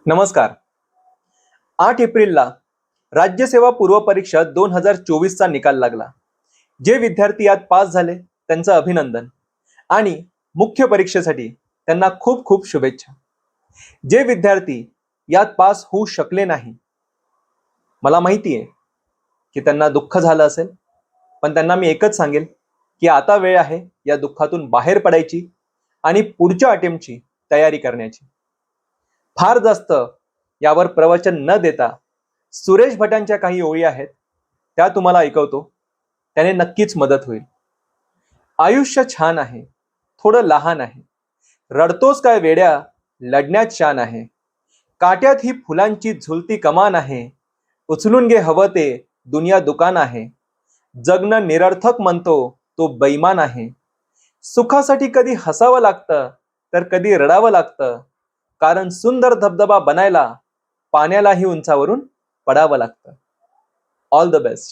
नमस्कार. 8 एप्रिलला राज्यसेवा पूर्व परीक्षा 2024चा निकाल लागला. जे विद्यार्थी यात पास झाले त्यांचं अभिनंदन आणि मुख्य परीक्षेसाठी त्यांना खूप खूप शुभेच्छा. जे विद्यार्थी यात पास होऊ शकले नाही, मला माहिती आहे की त्यांना दुःख झालं असेल, पण त्यांना मी एकच सांगेल की आता वेळ आहे या दुःखातून बाहेर पडायची आणि पुढच्या अटेम्प्टची तयारी करण्याची. फार जास्त यावर प्रवचन न देता सुरेश भटांच्या काही ओळी आहेत, त्या तुम्हाला ऐकवतो. त्याने नक्कीच मदत होईल. आयुष्य छान आहे, थोडं लहान आहे. रडतोस काय वेड्या, लढण्यात शान आहे. काट्यात ही फुलांची झुलती कमान आहे. उचलून घे हवं ते, दुनिया दुकान आहे. जगणं निरर्थक म्हणतो तो बैमान आहे. सुखासाठी कधी हसावं लागतं तर कधी रडावं लागतं. कारण सुंदर धबधबा बनायला पाण्यालाही उंचावरून पडावं लागतं. All the best.